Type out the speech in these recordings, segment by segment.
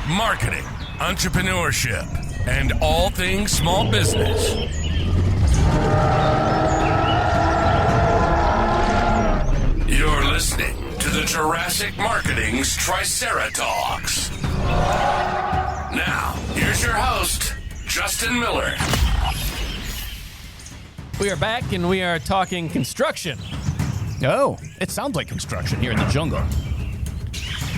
marketing, entrepreneurship, and all things small business. You're listening to the Jurassic Marketing's Triceratops. Now, here's your host, Justin Miller. We are back and we are talking construction. Oh, it sounds like construction here in the jungle.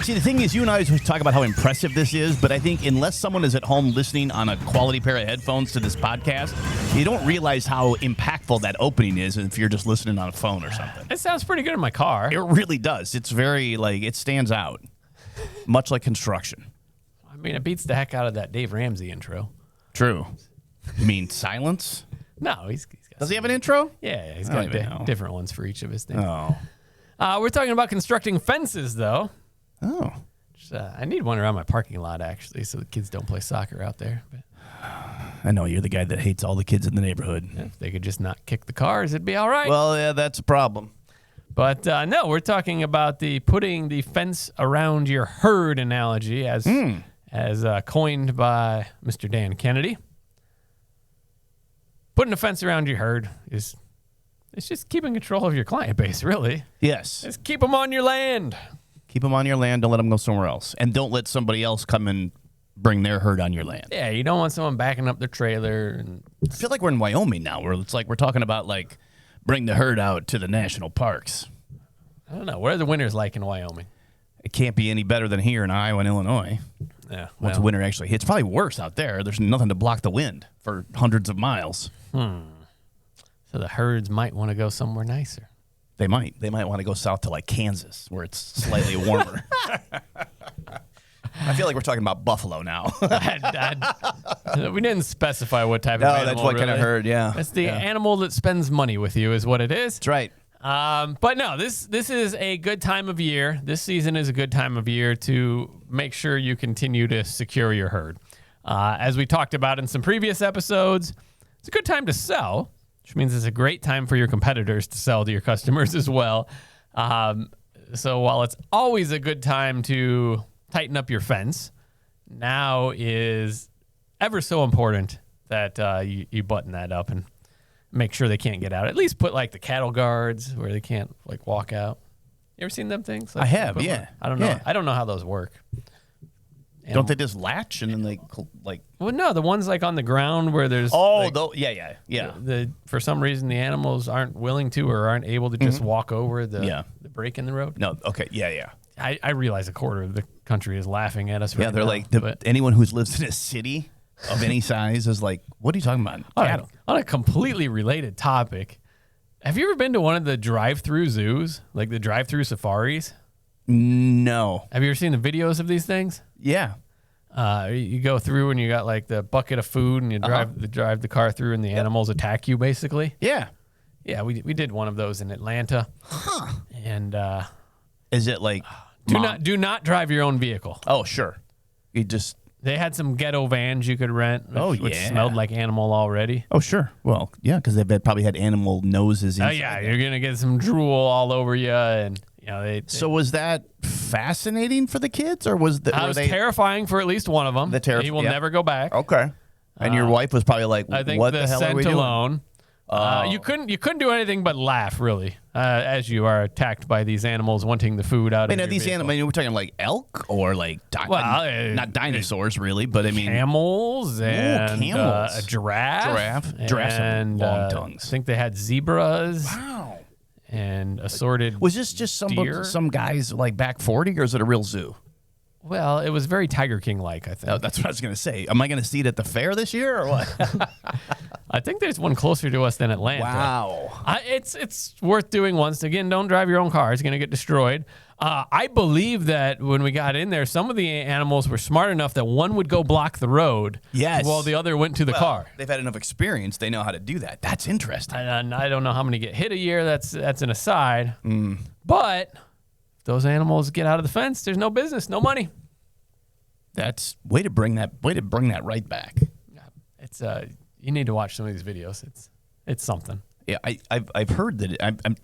See, the thing is, you and I always talk about how impressive this is, but I think unless someone is at home listening on a quality pair of headphones to this podcast, you don't realize how impactful that opening is if you're just listening on a phone or something. It sounds pretty good in my car. It really does. It's very, it stands out, much like construction. I mean, it beats the heck out of that Dave Ramsey intro. True. You mean silence? No, he's got Does he have an intro? Yeah, he's got different ones for each of his things. Oh. We're talking about constructing fences, though. Oh. I need one around my parking lot, actually, so the kids don't play soccer out there. But I know, you're the guy that hates all the kids in the neighborhood. if they could just not kick the cars, it'd be all right. Well, yeah, that's a problem. But no, we're talking about putting the fence around your herd analogy as coined by Mr. Dan Kennedy. Putting a fence around your herd it's just keeping control of your client base, really. Yes. Just keep them on your land. Keep them on your land. Don't let them go somewhere else. And don't let somebody else come and bring their herd on your land. Yeah, you don't want someone backing up their trailer. And I feel like we're in Wyoming now, where it's like we're talking about, bring the herd out to the national parks. I don't know. What are the winters like in Wyoming? It can't be any better than here in Iowa and Illinois. Yeah. Once winter actually hits. Probably worse out there. There's nothing to block the wind for hundreds of miles. So the herds might want to go somewhere nicer. They might. They might want to go south to Kansas, where it's slightly warmer. I feel like we're talking about buffalo now. We didn't specify what type of animal. No, that's what kind of herd, yeah. That's the animal that spends money with you is what it is. That's right. But no, this is a good time of year. This season is a good time of year to make sure you continue to secure your herd. As we talked about in some previous episodes, it's a good time to sell, which means it's a great time for your competitors to sell to your customers as well. So while it's always a good time to tighten up your fence, now is ever so important that you button that up and make sure they can't get out. At least put the cattle guards where they can't walk out. You ever seen them things? I have, yeah. I don't know. Yeah. I don't know how those work. Don't they just latch and then they Well, no, the ones on the ground where there's yeah. For some reason the animals aren't willing to or aren't able to just walk over the break in the road. No, okay, yeah. I realize a quarter of the country is laughing at us. Yeah, right they're now, anyone who's lives in a city of any size is what are you talking about? Cattle. On a completely related topic, have you ever been to one of the drive-through zoos, like the drive-through safaris? No. Have you ever seen the videos of these things? Yeah. You go through and you got the bucket of food and you drive the car through and the animals attack you basically. Yeah. Yeah, we did one of those in Atlanta. Huh. And is it do not drive your own vehicle. Oh, sure. They had some ghetto vans you could rent, which smelled like animal already. Oh, sure. Well, yeah, because they've probably had animal noses. Oh, yeah, you're going to get some drool all over you. And so was that fascinating for the kids, or was that was terrifying for at least one of them? He will never go back. Okay. And your wife was probably like, I think what the hell are we doing? Alone. You couldn't do anything but laugh, really, as you are attacked by these animals wanting the food out of your these vehicle. animals, we're talking elk or not dinosaurs, really, but I mean camels and camels. A giraffe. Giraffes have long tongues. I think they had zebras. Wow. And assorted. Was this just some guys back 40, or is it a real zoo? Well, it was very Tiger King-like, I think. Oh, that's what I was going to say. Am I going to see it at the fair this year, or what? I think there's one closer to us than Atlanta. Wow. It's worth doing once. Again, don't drive your own car. It's going to get destroyed. I believe that when we got in there, some of the animals were smart enough that one would go block the road while the other went to the car. They've had enough experience. They know how to do that. That's interesting. I don't know how many get hit a year. That's an aside. But if those animals get out of the fence, there's no business, no money. That's way to bring that right back. It's you need to watch some of these videos. It's something. Yeah, I've heard that.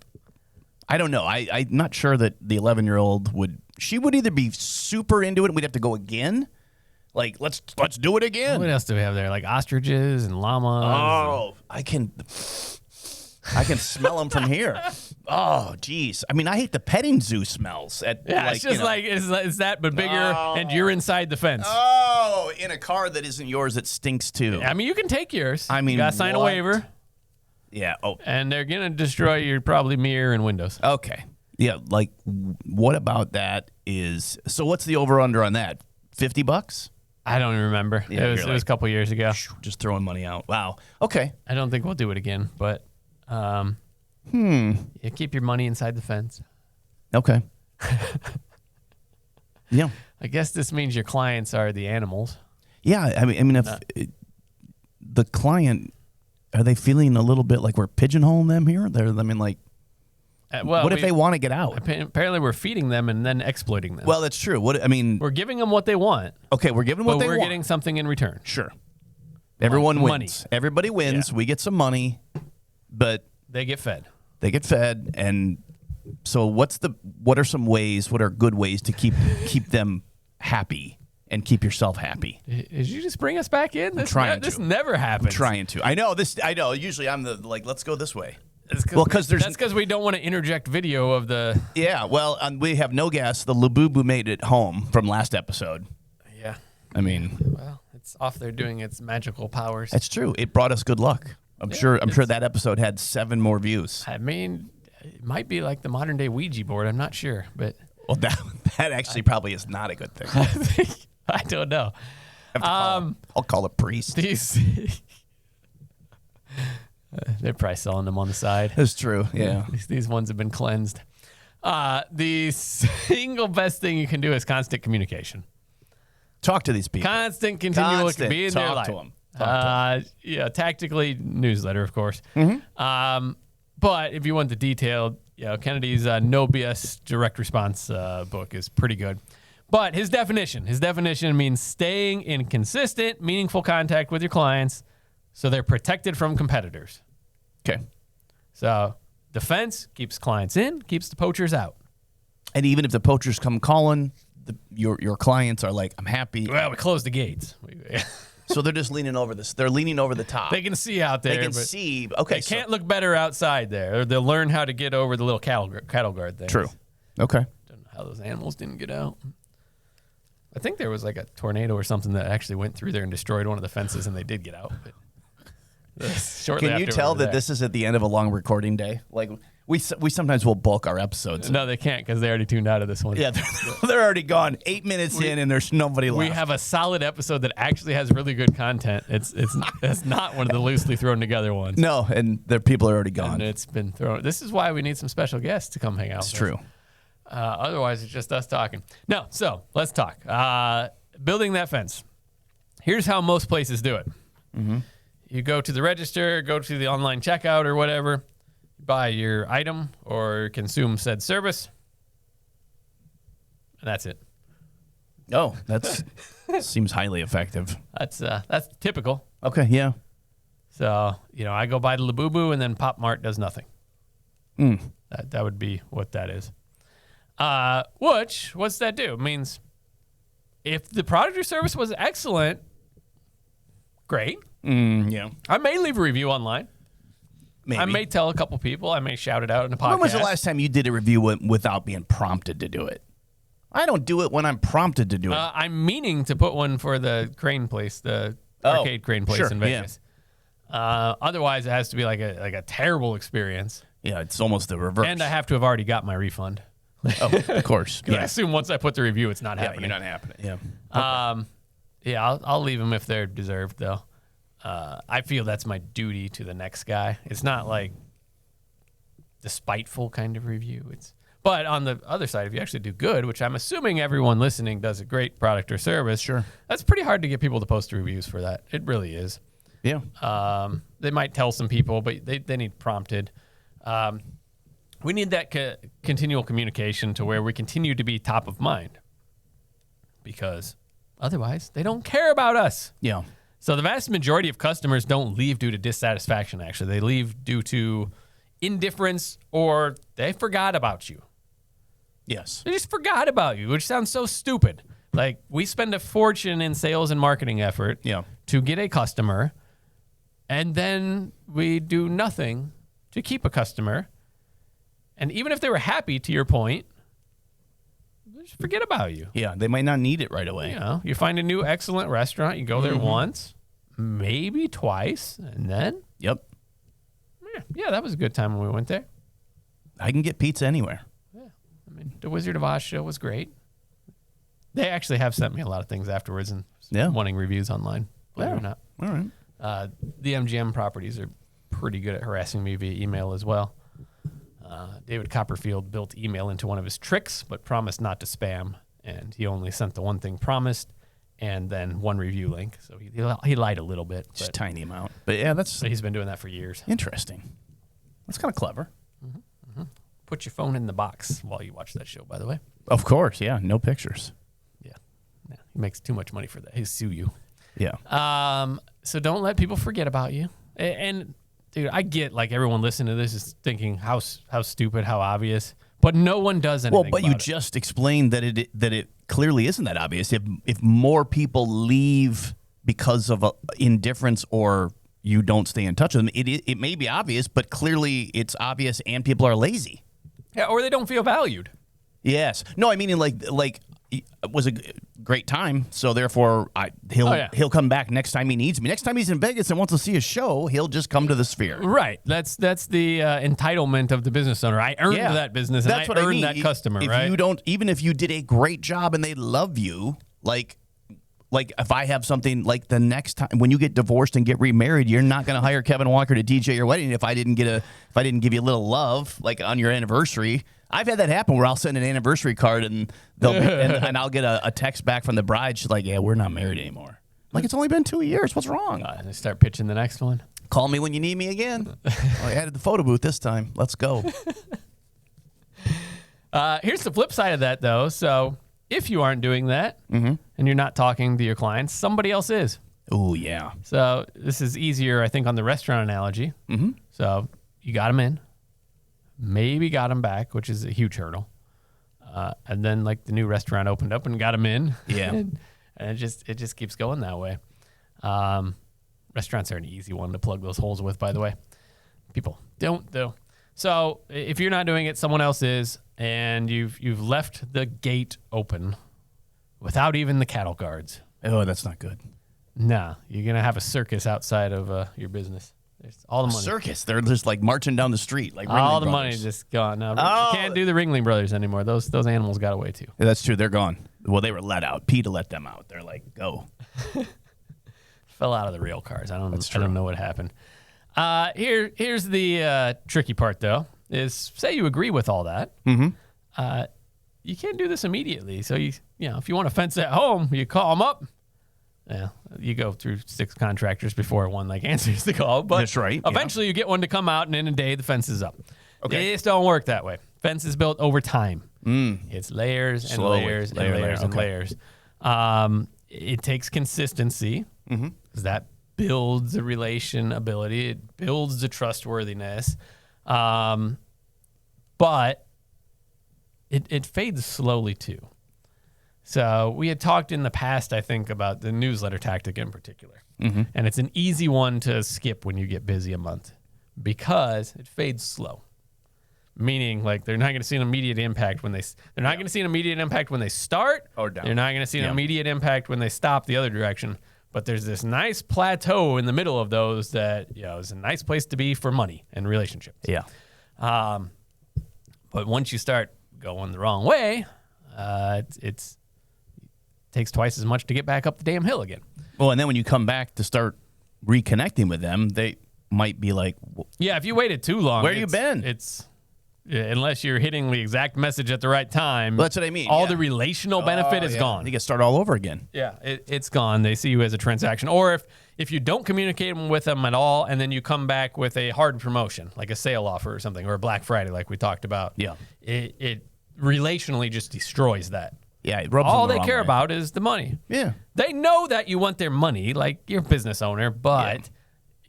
I don't know. I'm not sure that the 11-year-old would either be super into it and we'd have to go again, Like, let's do it again. What else do we have there? Like ostriches and llamas. Oh, I can smell them from here. Oh, geez. I mean, I hate the petting zoo smells. It's just like it's that, but bigger, and you're inside the fence. Oh, in a car that isn't yours, it stinks too. I mean, you can take yours. I mean, you gotta sign a waiver. Yeah. Oh, and they're gonna destroy your probably mirror and windows. okay. Yeah. Like, what about that? So what's the over under on that? $50? I don't even remember. Yeah, it was a couple years ago. Just throwing money out. Wow. Okay. I don't think we'll do it again, but you keep your money inside the fence. Okay. Yeah. I guess this means your clients are the animals. Yeah. I mean, if the client, are they feeling a little bit like we're pigeonholing them here? What if they want to get out? Apparently, we're feeding them and then exploiting them. Well, that's true. We're giving them what they want. Okay, we're giving them what they want. But we're getting something in return. Sure. Everyone wins. Money. Everybody wins. Yeah. We get some money, but They get fed. and so what are some ways? What are good ways to keep them happy and keep yourself happy? Did you just bring us back in? This never happens. I'm trying to. I know this. I know. Usually, I'm let's go this way. That's because we don't want to interject video of the. Yeah, well, we have no guests. The Labubu made it home from last episode. Yeah. I mean, well, it's off there doing its magical powers. That's true. It brought us good luck. I'm sure that episode had 7 more views. I mean, it might be like the modern day Ouija board. I'm not sure, but well, that actually probably is not a good thing. I don't know. I'll call a priest. They're probably selling them on the side. It's true. Yeah. These ones have been cleansed. The single best thing you can do is constant communication. Talk to these people. Constant, continual, be in their Talk life. to them. Yeah, tactically newsletter, of course. Mm-hmm. But if you want the detailed, Kennedy's No BS direct response book is pretty good. But his definition means staying in consistent, meaningful contact with your clients so they're protected from competitors. Okay. So defense keeps clients in, keeps the poachers out. And even if the poachers come calling, your clients are like, I'm happy. Well, we closed the gates. So they're just leaning over this. They're leaning over the top. They can see out there. They can see. Okay. They can't look better outside there. Or they'll learn how to get over the little cattle guard thing. True. Okay. Don't know how those animals didn't get out. I think there was like a tornado or something that actually went through there and destroyed one of the fences, and they did get out. But can you tell that this is at the end of a long recording day? Like we sometimes will bulk our episodes. No, they can't because they already tuned out of this one. Yeah, they're already gone. 8 minutes in, and there's nobody left. We have a solid episode that actually has really good content. It's not one of the loosely thrown together ones. No, and their people are already gone. And it's been thrown. This is why we need some special guests to come hang out. It's true. Otherwise, it's just us talking. No, so let's talk. Building that fence. Here's how most places do it. Mm-hmm. You go to the register, go to the online checkout or whatever, buy your item or consume said service, and that's it. Oh, that seems highly effective. That's typical. Okay, yeah. So, I go buy the Labubu and then Pop Mart does nothing. That would be what that is. What's that do? It means if the product or service was excellent, great. Yeah. I may leave a review online. Maybe. I may tell a couple people. I may shout it out in a podcast. When was the last time you did a review without being prompted to do it? I don't do it when I'm prompted to do it. I'm meaning to put one for the crane place, the arcade crane place in Vegas. Yeah. Otherwise, it has to be like a terrible experience. Yeah, it's almost the reverse. And I have to have already got my refund. Oh, of course. Yeah. I assume once I put the review, it's not happening. You're not happening. Yeah. Yeah, I'll leave them if they're deserved, though. I feel that's my duty to the next guy. It's not like the spiteful kind of review. But on the other side, if you actually do good, which I'm assuming everyone listening does a great product or service, sure, that's pretty hard to get people to post reviews for that. It really is. Yeah. They might tell some people, but they need prompted. We need that continual communication to where we continue to be top of mind, because otherwise they don't care about us. Yeah. So the vast majority of customers don't leave due to dissatisfaction, actually. They leave due to indifference or they forgot about you. Yes. They just forgot about you, which sounds so stupid. Like, we spend a fortune in sales and marketing effort to get a customer, and then we do nothing to keep a customer. And even if they were happy, to your point, just forget about you. Yeah, they might not need it right away. You know, you find a new excellent restaurant, you go there once, maybe twice, and then Yep. yeah, that was a good time when we went there. I can get pizza anywhere. Yeah, I mean, the Wizard of Oz show was great. They actually have sent me a lot of things afterwards and wanting reviews online, believe it or not. All right. The MGM properties are pretty good at harassing me via email as well. David Copperfield built email into one of his tricks, but promised not to spam, and he only sent the one thing promised and then one review link. So he lied a little bit. Just a tiny amount. But yeah, So he's been doing that for years. interesting. That's kind of clever. Put your phone in the box while you watch that show, by the way. Of course, yeah. No pictures. Yeah. He makes too much money for that. He'll sue you. Yeah. So don't let people forget about you. And dude, I get like everyone listening to this is thinking how stupid, how obvious, but no one does anything. Well, but you just explained that it clearly isn't that obvious. If more people leave because of indifference or you don't stay in touch with them, it may be obvious, but clearly it's obvious and people are lazy. Yeah, or they don't feel valued. Yes. No, I mean like it was a great time, so therefore he'll come back next time he needs me. Next time he's in Vegas and wants to see a show, he'll just come to the Sphere. Right. That's the entitlement of the business owner. I earned that business, and That's what I earned mean. that customer. If right. you don't, even if you did a great job and they love you, like if I have something like the next time when you get divorced and get remarried, you're not going to hire Kevin Walker to DJ your wedding if I didn't give you a little love like on your anniversary. I've had that happen where I'll send an anniversary card and and I'll get a text back from the bride. She's like, "Yeah, we're not married anymore." Like, it's only been 2 years. What's wrong? And they start pitching the next one. Call me when you need me again. I added the photo booth this time. Let's go. Here's the flip side of that, though. So if you aren't doing that and you're not talking to your clients, somebody else is. Oh, yeah. So this is easier, I think, on the restaurant analogy. So you got them in, maybe got them back, which is a huge hurdle. And then like the new restaurant opened up and got them in. Yeah. and it just keeps going that way. Restaurants are an easy one to plug those holes with, by the way. People don't, though. So if you're not doing it, someone else is, and you've left the gate open without even the cattle guards. Oh, that's not good. Nah, you're going to have a circus outside of your business. There's all the money. Circus. They're just like marching down the street. Like all Ringling the money Brothers. just gone. No, you can't do the Ringling Brothers anymore. Those animals got away too. Yeah, that's true. They're gone. Well, they were let out. PETA let them out. They're like, go. Fell out of the rail cars. I don't know what happened. Here's the tricky part, though, is say you agree with all that. You can't do this immediately. So you know, if you want a fence at home, you call them up. Yeah, you go through 6 contractors before one like answers the call. But that's right. Eventually, you get one to come out, and in a day, the fence is up. Okay. It just don't work that way. Fence is built over time. It's layers and Slowly. layers and Layer, layers and okay. layers. It takes consistency because that builds the relation ability. It builds the trustworthiness. But it fades slowly too. So we had talked in the past, I think, about the newsletter tactic in particular. And it's an easy one to skip when you get busy a month because it fades slow. Meaning, like, they're not going to see an immediate impact when they're not going to see an immediate impact when they start. Or down. They're not going to see an immediate impact when they stop the other direction. But there's this nice plateau in the middle of those that, you know, is a nice place to be for money and relationships. Yeah. But once you start going the wrong way, it takes twice as much to get back up the damn hill again. Well, and then when you come back to start reconnecting with them, they might be like, Yeah, if you waited too long. Where you been? Unless you're hitting the exact message at the right time. Well, that's what I mean. All the relational benefit is gone. You get to start all over again. Yeah, it's gone. They see you as a transaction. Or if you don't communicate with them at all, and then you come back with a hard promotion, like a sale offer or something, or a Black Friday like we talked about. Yeah. It relationally just destroys that. Yeah, it rubs All them the they wrong care way. about is the money. Yeah. They know that you want their money, like you're a business owner, but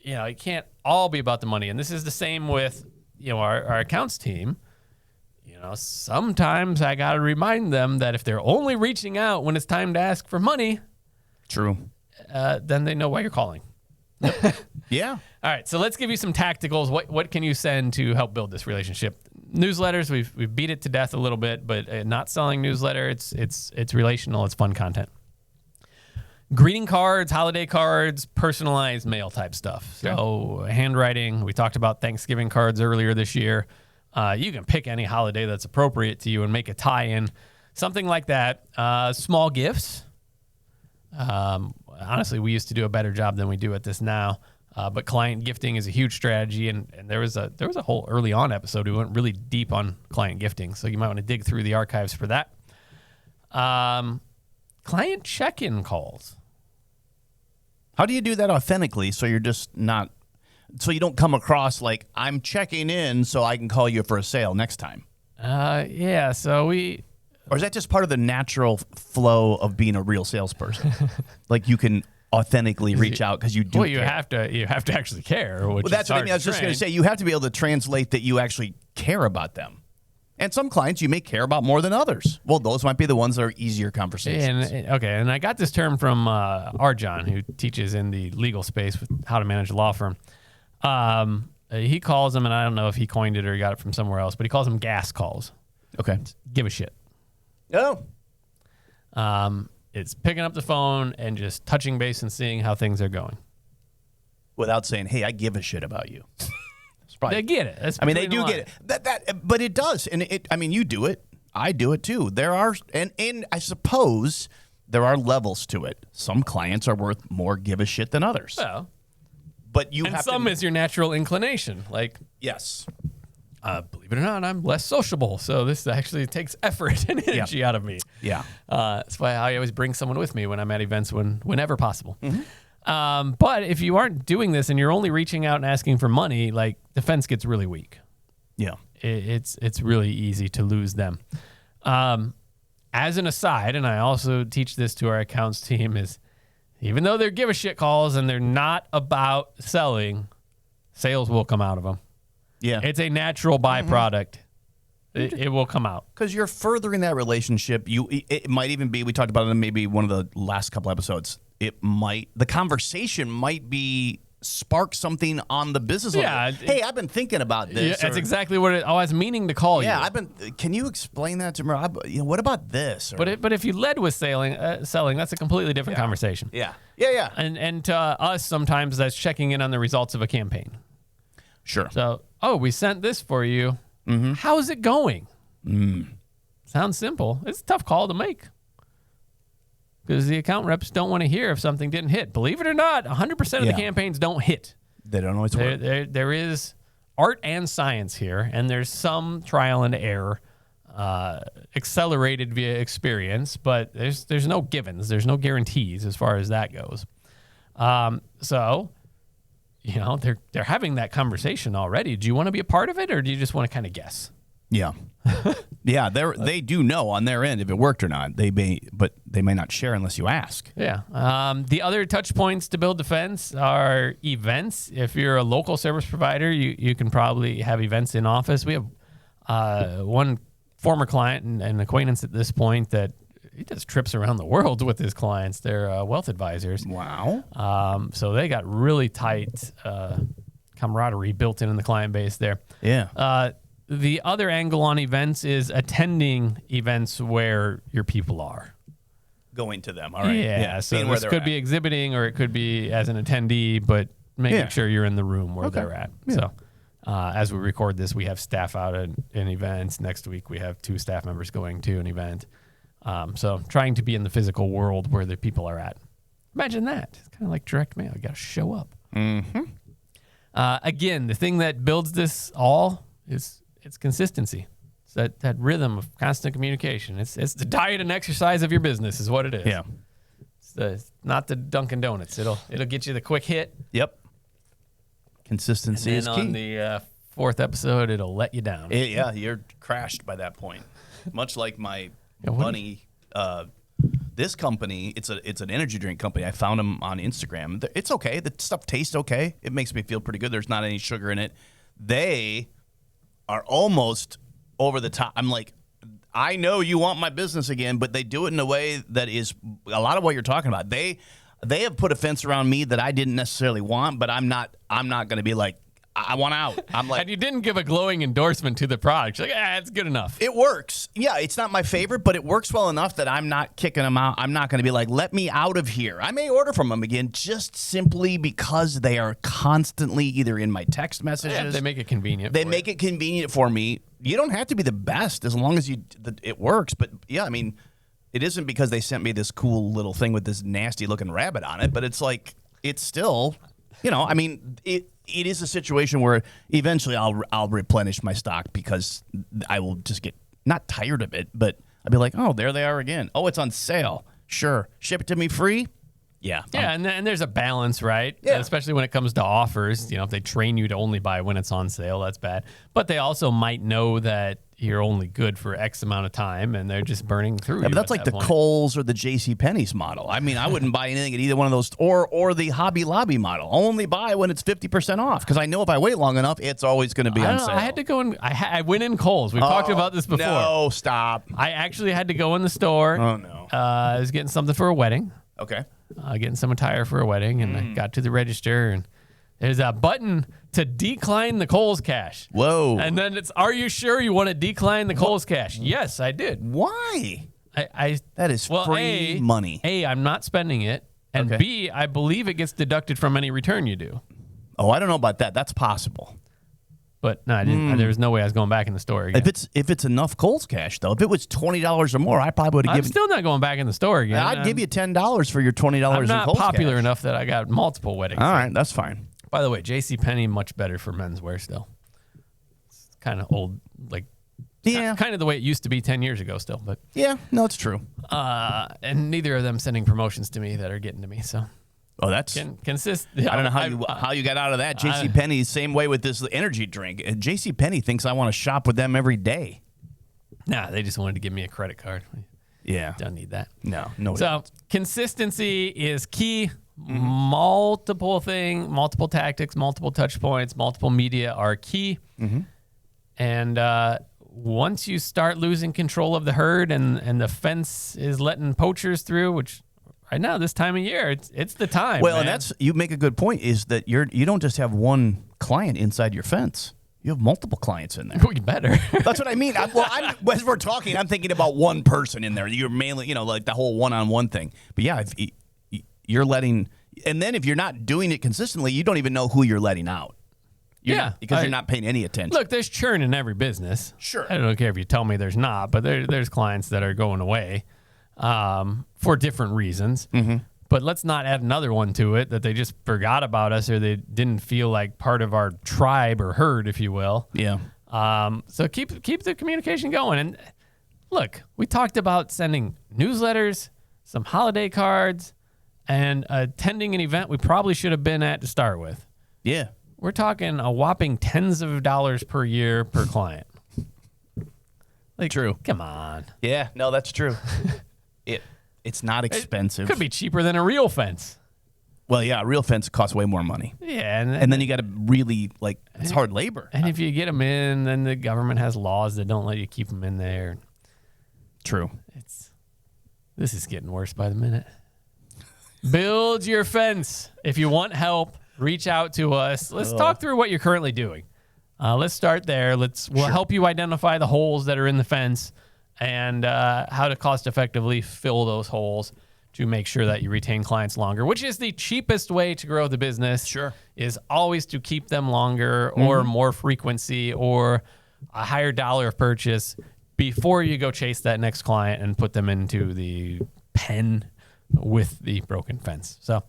you know, it can't all be about the money. And this is the same with, you know, our accounts team. You sometimes I got to remind them that if they're only reaching out when it's time to ask for money, True. Then they know why you're calling. Yeah. All right, so let's give you some tacticals. What can you send to help build this relationship? Newsletters, we've beat it to death a little bit, but not selling newsletter. It's relational. It's fun content. Greeting cards, holiday cards, personalized mail type stuff. So handwriting. We talked about Thanksgiving cards earlier this year. You can pick any holiday that's appropriate to you and make a tie-in, something like that. Small gifts. Honestly, we used to do a better job than we do at this now. But client gifting is a huge strategy, and there was a whole early on episode we went really deep on client gifting, so you might want to dig through the archives for that. Client check-in calls. How do you do that authentically so you're just not, so you don't come across like I'm checking in so I can call you for a sale next time? Yeah, so we... Or is that just part of the natural flow of being a real salesperson? Like you can authentically reach out because you do. Well, you have to actually care. Well, that's what I mean. I was just going to say you have to be able to translate that you actually care about them. And some clients you may care about more than others. Well, those might be the ones that are easier conversations. And I got this term from Arjan, who teaches in the legal space with how to manage a law firm. He calls them, and I don't know if he coined it or he got it from somewhere else, but he calls them gas calls. Okay. Give a shit. Oh. It's picking up the phone and just touching base and seeing how things are going. Without saying, hey, I give a shit about you. They get it. That's they do get it. But it does. And you do it. I do it too. There are, and I suppose there are levels to it. Some clients are worth more give a shit than others. Well, but you and have some is your natural inclination. Like, yes. Believe it or not, I'm less sociable, so this actually takes effort and energy out of me. Yeah. That's why I always bring someone with me when I'm at events whenever possible. Mm-hmm. But if you aren't doing this and you're only reaching out and asking for money, like the fence gets really weak. Yeah. It's really easy to lose them. As an aside, and I also teach this to our accounts team, is even though they're give a shit calls and they're not about selling, sales will come out of them. Yeah. It's a natural byproduct. Mm-hmm. It will come out. Because you're furthering that relationship. It might even be, we talked about it in maybe one of the last couple episodes. The conversation might be spark something on the business level. Yeah. Hey, I've been thinking about this. Yeah, that's exactly what I was meaning to call you. Yeah, can you explain that to me? What about this? But if you led with selling, that's a completely different conversation. Yeah. And to us, sometimes that's checking in on the results of a campaign. Sure. So, we sent this for you. Mm-hmm. How's it going? Sounds simple. It's a tough call to make because the account reps don't want to hear if something didn't hit. Believe it or not, 100% of the campaigns don't hit. They don't always work. There is art and science here, and there's some trial and error, accelerated via experience, but there's no givens. There's no guarantees as far as that goes. So... they're having that conversation already. Do you want to be a part of it, or do you just want to kind of guess? Yeah. Yeah, they do know on their end if it worked or not. But they may not share unless you ask. Yeah. The other touch points to build defense are events. If you're a local service provider, you can probably have events in office. We have one former client and acquaintance at this point that he does trips around the world with his clients. They're wealth advisors. Wow. So they got really tight camaraderie built in the client base there. Yeah. The other angle on events is attending events where your people are. Going to them. All right. Yeah. So this could be exhibiting or it could be as an attendee, but making sure you're in the room where they're at. Yeah. So as we record this, we have staff out at events. Next week, we have 2 staff members going to an event. So trying to be in the physical world where the people are at. Imagine that. It's kind of like direct mail. You got to show up. Mm-hmm. Again, the thing that builds this all is it's consistency. It's that rhythm of constant communication. It's the diet and exercise of your business is what it is. Yeah. It's not the Dunkin' Donuts. It'll get you the quick hit. Yep. Consistency is key. On the 4th episode, it'll let you down. You're crashed by that point. Much like my buddy, this company, it's an energy drink company. I found them on Instagram. It's okay. The stuff tastes okay. It makes me feel pretty good. There's not any sugar in it. They are almost over the top. I'm like, I know you want my business again, but they do it in a way that is a lot of what you're talking about. They have put a fence around me that I didn't necessarily want, but I'm not going to be like, I want out. I'm like, and you didn't give a glowing endorsement to the product. You're like, it's good enough. It works. Yeah, it's not my favorite, but it works well enough that I'm not kicking them out. I'm not going to be like, let me out of here. I may order from them again just simply because they are constantly either in my text messages. Yeah, they make it convenient. They make it convenient for me. You don't have to be the best as long as it works. But yeah, I mean, it isn't because they sent me this cool little thing with this nasty looking rabbit on it, but it's like, it's still, I mean, it is a situation where eventually I'll replenish my stock because I will just get not tired of it, but I'll be like, oh, there they are again. Oh, it's on sale. Sure. Ship it to me free. Yeah. Yeah, and there's a balance, right? Yeah. Especially when it comes to offers. If they train you to only buy when it's on sale, that's bad. But they also might know that you're only good for X amount of time, and they're just burning through. Yeah, but that's like the Kohl's or the J.C. Penney's model. I mean, I wouldn't buy anything at either one of those, or the Hobby Lobby model. Only buy when it's 50% off because I know if I wait long enough, it's always going to be on sale. I had to go in. I went in Kohl's. We've talked about this before. No, stop. I actually had to go in the store. Oh no. I was getting something for a wedding. Okay. Getting some attire for a wedding, and I got to the register, and there's a button to decline the Kohl's cash. Whoa. And then are you sure you want to decline the Kohl's cash? Yes, I did. Why? I That is free money. A, I'm not spending it. And Okay. B, I believe it gets deducted from any return you do. Oh, I don't know about that. That's possible. But no, I didn't. There was no way I was going back in the store again. If it's enough Kohl's cash though, if it was $20 or more, I probably would have I'm given. still not going back in the store again. I'd give you $10 for your $20 I'm in not Kohl's popular cash. enough that I got multiple weddings. All right, that's fine. By the way, JCPenney, much better for menswear still. It's kind of old, like, Yeah. kind of the way it used to be 10 years ago still. But Yeah, no, it's true. and neither of them sending promotions to me that are getting to me. So Oh, that's. consist. I don't know how you got out of that. J.C. Penney, same way with this energy drink. J.C. Penney thinks I want to shop with them every day. Nah, they just wanted to give me a credit card. Yeah. Don't need that. No. So consistency is key. Multiple tactics, multiple touch points, multiple media are key. And once you start losing control of the herd and the fence is letting poachers through, which right now this time of year it's the time. Well, man. and you make a good point. Is that you don't just have one client inside your fence. You have multiple clients in there. we better. That's what I mean. As we're talking, I'm thinking about one person in there. You're mainly, like the whole one-on-one thing. But yeah, if you're letting, and then if you're not doing it consistently, you don't even know who you're letting out. Because you're not paying any attention. Look, there's churn in every business. Sure. I don't care if you tell me there's not, but there's clients that are going away for different reasons. But let's not add another one to it that they just forgot about us or they didn't feel like part of our tribe or herd, if you will. Yeah. So keep the communication going. And look, we talked about sending newsletters, some holiday cards, and attending an event we probably should have been at to start with. Yeah. We're talking a whopping tens of dollars per year per client. Like, True. Come on. Yeah. No, that's true. It's not expensive. It could be cheaper than a real fence. Well, yeah, a real fence costs way more money. Yeah. And then you got to really, it's hard labor. And if you get them in, then the government has laws that don't let you keep them in there. True. This is getting worse by the minute. Build your fence. If you want help, reach out to us. Let's talk through what you're currently doing. Let's start there. We'll help you identify the holes that are in the fence and how to cost effectively fill those holes to make sure that you retain clients longer, which is the cheapest way to grow the business. Sure. Is always to keep them longer or more frequency or a higher dollar of purchase before you go chase that next client and put them into the pen with the broken fence. So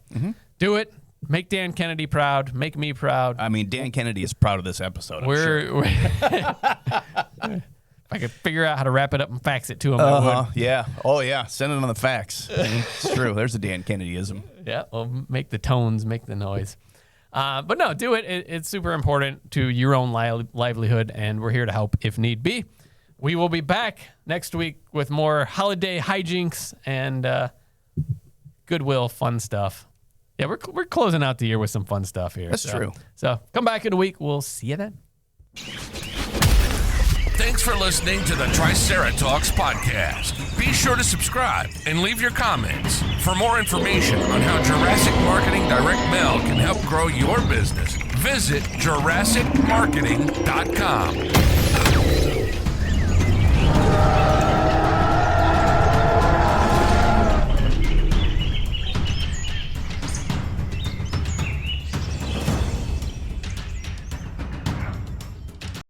do it. Make Dan Kennedy proud. Make me proud. I mean, Dan Kennedy is proud of this episode. If I could figure out how to wrap it up and fax it to him, I would. Yeah. Oh, yeah. Send it on the fax. It's true. There's a Dan Kennedyism. Yeah, well, make the tones, make the noise. But no, do it. It's super important to your own livelihood, and we're here to help if need be. We will be back next week with more holiday hijinks and goodwill, fun stuff. Yeah, we're closing out the year with some fun stuff here. That's true. So come back in a week. We'll see you then. Thanks for listening to the Triceratops podcast. Be sure to subscribe and leave your comments. For more information on how Jurassic Marketing Direct Mail can help grow your business, visit JurassicMarketing.com.